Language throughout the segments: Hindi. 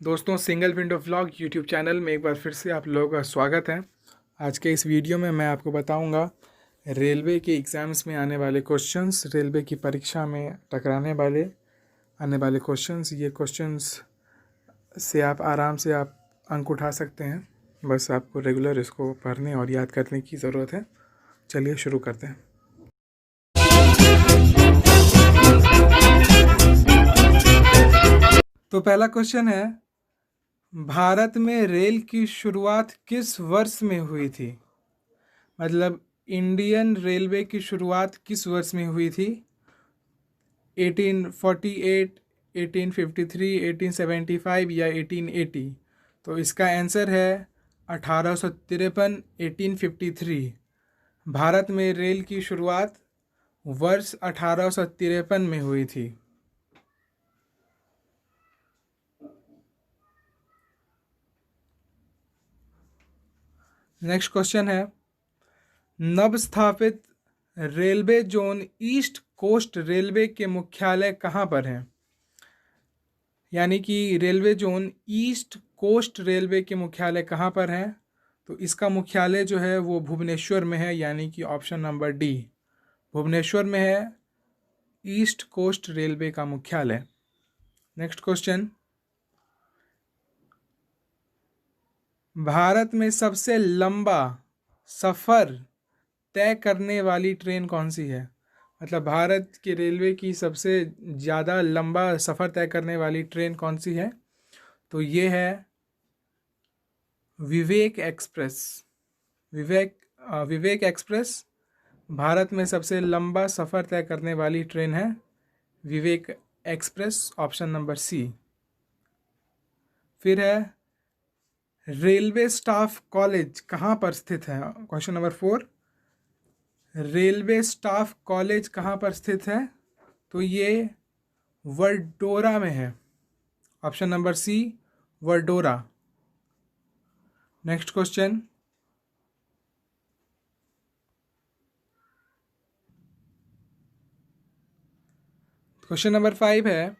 दोस्तों, single window vlog YouTube channel में एक बार फिर से आप लोगों का स्वागत है। आज के इस वीडियो में मैं आपको बताऊंगा रेलवे के एग्ज़ाम्स में आने वाले क्वेश्चंस, रेलवे की परीक्षा में टकराने वाले आने वाले क्वेश्चंस। ये क्वेश्चंस से आप आराम से अंक उठा सकते हैं। बस आपको रेगुलर इसको पढ़ने और याद करने की ज़रूरत है। चलिए शुरू करते हैं। तो पहला क्वेश्चन है, भारत में रेल की शुरुआत किस वर्ष में हुई थी? मतलब इंडियन रेलवे की शुरुआत किस वर्ष में हुई थी? 1848, 1853, 1875 या 1880? तो इसका आंसर है 1853, 1853। भारत में रेल की शुरुआत वर्ष 1853 में हुई थी। नेक्स्ट क्वेश्चन है, नव स्थापित railway zone East Coast Railway के मुख्यालय कहाँ पर हैं? यानी कि railway zone East Coast Railway के मुख्यालय कहाँ पर हैं? तो इसका मुख्यालय जो है वो भुवनेश्वर में है, यानी कि ऑप्शन नंबर डी, भुवनेश्वर में है ईस्ट कोस्ट रेलवे का मुख्यालय। नेक्स्ट क्वेश्चन, भारत में सबसे लंबा सफ़र तय करने वाली ट्रेन कौन सी है? मतलब भारत के रेलवे की सबसे ज़्यादा लंबा सफ़र तय करने वाली ट्रेन कौन सी है? तो ये है विवेक एक्सप्रेस। विवेक एक्सप्रेस भारत में सबसे लंबा सफ़र तय करने वाली ट्रेन है Vivek express, option number C. फिर है, रेलवे स्टाफ कॉलेज कहाँ पर स्थित है? Question number 4, railway staff college कहाँ पर स्थित है? तो ये वडोदरा में है, option number C, Vadodara. Next question, question number 5 है,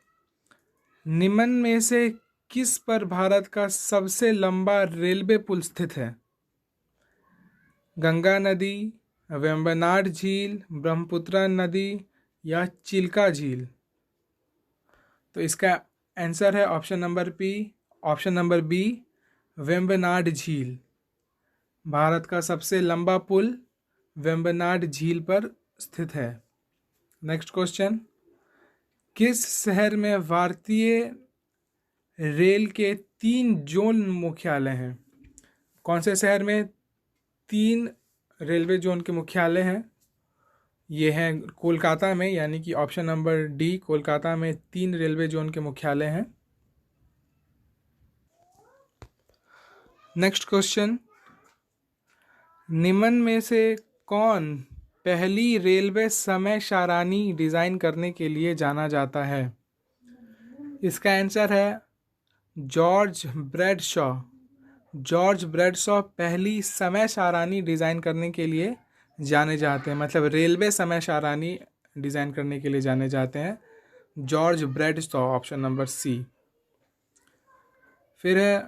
निम्न में से किस पर भारत का सबसे लंबा रेलवे पुल स्थित है? गंगा नदी, वेम्बनाड झील, ब्रह्मपुत्र नदी या चिल्का झील? तो इसका आंसर है ऑप्शन नंबर बी, वेम्बनाड झील। भारत का सबसे लंबा पुल वेम्बनाड झील पर स्थित है। नेक्स्ट क्वेश्चन, किस शहर में भारतीय रेल के 3 जोन मुख्यालय हैं? कौन से शहर में 3 रेलवे जोन के मुख्यालय हैं? ये हैं कोलकाता में, यानी कि ऑप्शन नंबर डी, कोलकाता में 3 रेलवे जोन के मुख्यालय हैं। नेक्स्ट क्वेश्चन, निम्न में से कौन पहली रेलवे समय सारणी डिज़ाइन करने के लिए जाना जाता है? इसका आंसर है जॉर्ज ब्रैडशॉ। जॉर्ज ब्रैडशॉ पहली समय सारणी डिज़ाइन करने के लिए जाने जाते हैं, मतलब रेलवे समय सारणी डिज़ाइन करने के लिए जाने जाते हैं George Bradshaw, option number C. फिर है,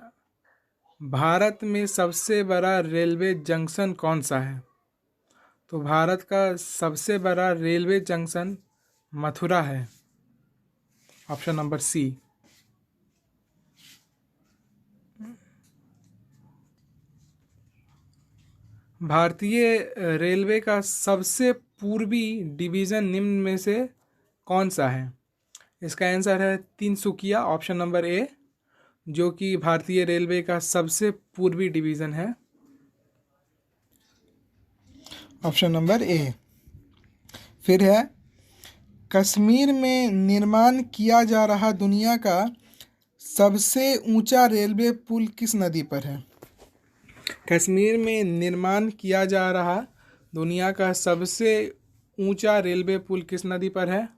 भारत में सबसे बड़ा रेलवे जंक्शन कौन सा है? तो भारत का सबसे बड़ा रेलवे जंक्शन मथुरा है, ऑप्शन नंबर सी। भारतीय रेलवे का सबसे पूर्वी डिवीज़न निम्न में से कौन सा है? इसका आंसर है तिनसुकिया, ऑप्शन नंबर ए, जो कि भारतीय रेलवे का सबसे पूर्वी डिवीज़न है, ऑप्शन नंबर ए। फिर है, कश्मीर में निर्माण किया जा रहा दुनिया का सबसे ऊंचा रेलवे पुल किस नदी पर है? कश्मीर में निर्माण किया जा रहा दुनिया का सबसे ऊंचा रेलवे पुल किस नदी पर है?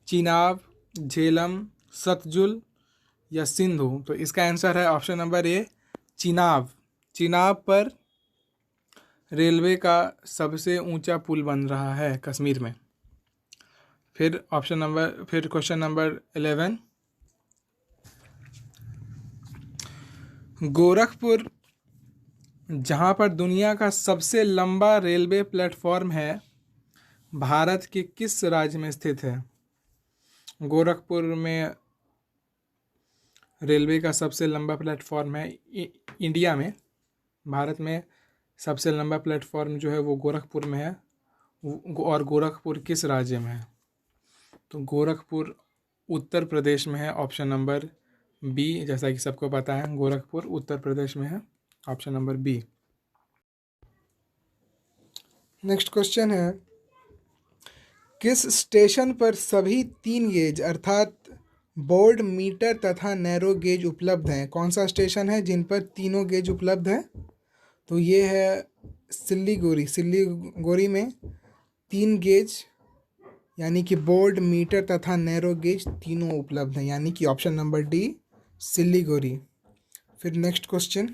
चिनाब, झेलम, सतलुज या सिंधु? तो इसका आंसर है option number A, Chenab. Chenab पर रेलवे का सबसे ऊंचा पुल बन रहा है कश्मीर में। फिर क्वेश्चन नंबर 11, गोरखपुर जहाँ पर दुनिया का सबसे लंबा रेलवे प्लेटफॉर्म है, भारत के किस राज्य में स्थित है? गोरखपुर में रेलवे का सबसे लंबा प्लेटफॉर्म है इंडिया में। भारत में सबसे लंबा प्लेटफॉर्म जो है वो गोरखपुर में है। और गोरखपुर किस राज्य में है? तो गोरखपुर उत्तर प्रदेश में है। ऑप्शन नंबर बी, जैसा कि सबको पता है, गोरखपुर उत्तर प्रदेश में है। Option number B. Next question है, किस स्टेशन पर सभी 3 गेज अर्थात बोर्ड, मीटर तथा नैरो गेज उपलब्ध हैं? कौन सा स्टेशन है जिन पर तीनों गेज उपलब्ध है? तो ये है सिल्लीगुड़ी। सिल्लीगुड़ी में 3 गेज यानी कि बोर्ड, मीटर तथा नैरो गेज तीनों उपलब्ध हैं, यानी कि ऑप्शन नंबर डी सिल्लीगुड़ी। फिर नेक्स्ट क्वेश्चन,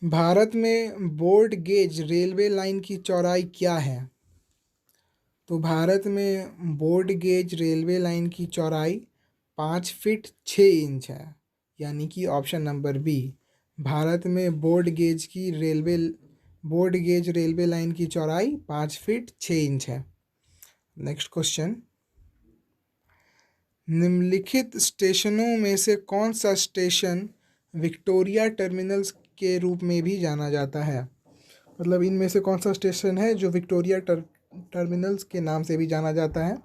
भारत में बोर्ड गेज रेलवे लाइन की चौड़ाई क्या है? तो भारत में बोर्ड गेज रेलवे लाइन की चौड़ाई 5 फीट 6 इंच है, यानी कि ऑप्शन नंबर बी। भारत में बोर्ड गेज रेलवे लाइन की चौड़ाई 5 फीट 6 इंच है। नेक्स्ट क्वेश्चन, निम्नलिखित स्टेशनों में से कौन सा स्टेशन विक्टोरिया टर्मिनल्स के रूप में भी जाना जाता है? मतलब इनमें से कौन सा स्टेशन है जो विक्टोरिया टर्मिनल्स के नाम से भी जाना जाता है?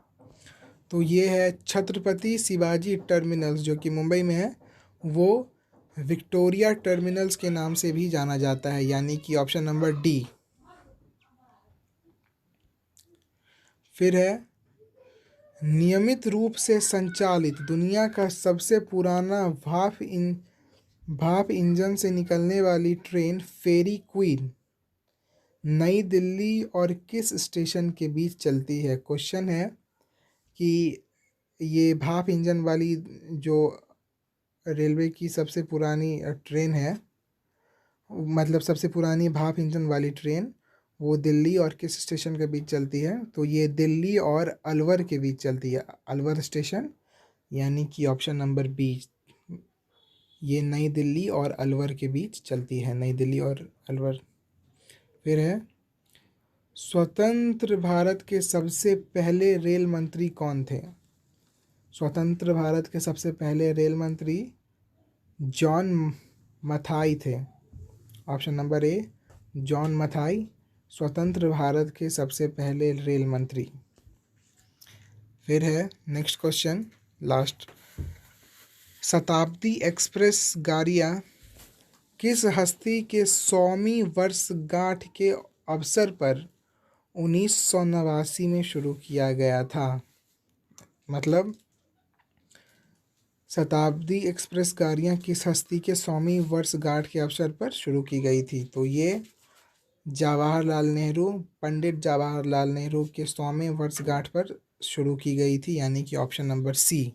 तो ये है छत्रपति शिवाजी टर्मिनल्स, जो कि मुंबई में है, वो विक्टोरिया टर्मिनल्स के नाम से भी जाना जाता है, यानी कि ऑप्शन नंबर डी। फिर है, नियमित रूप से संचालित दुनिया का सबसे पुराना भाप इंजन से निकलने वाली ट्रेन फेरी क्वीन नई दिल्ली और किस स्टेशन के बीच चलती है? क्वेश्चन है कि ये भाप इंजन वाली जो रेलवे की सबसे पुरानी ट्रेन है, मतलब सबसे पुरानी भाप इंजन वाली ट्रेन, वो दिल्ली और किस स्टेशन के बीच चलती है? तो ये दिल्ली और अलवर के बीच चलती है, अलवर स्टेशन, यानी कि ऑप्शन नंबर बी। ये नई दिल्ली और अलवर के बीच चलती है, नई दिल्ली और अलवर। फिर है, स्वतंत्र भारत के सबसे पहले रेल मंत्री कौन थे? स्वतंत्र भारत के सबसे पहले रेल मंत्री जॉन मथाई थे। Option number A, John Mathai स्वतंत्र भारत के सबसे पहले रेल मंत्री। फिर है नेक्स्ट क्वेश्चन, लास्ट, शताब्दी एक्सप्रेस गाड़ियाँ किस हस्ती के 100वीं वर्षगांठ के अवसर पर 1989 में शुरू किया गया था? मतलब शताब्दी एक्सप्रेस गाड़ियाँ किस हस्ती के 100वीं वर्षगांठ के अवसर पर शुरू की गई थी? तो ये जवाहरलाल नेहरू, पंडित जवाहरलाल नेहरू के 100वें वर्षगांठ पर शुरू की गई थी, यानी कि ऑप्शन नंबर सी।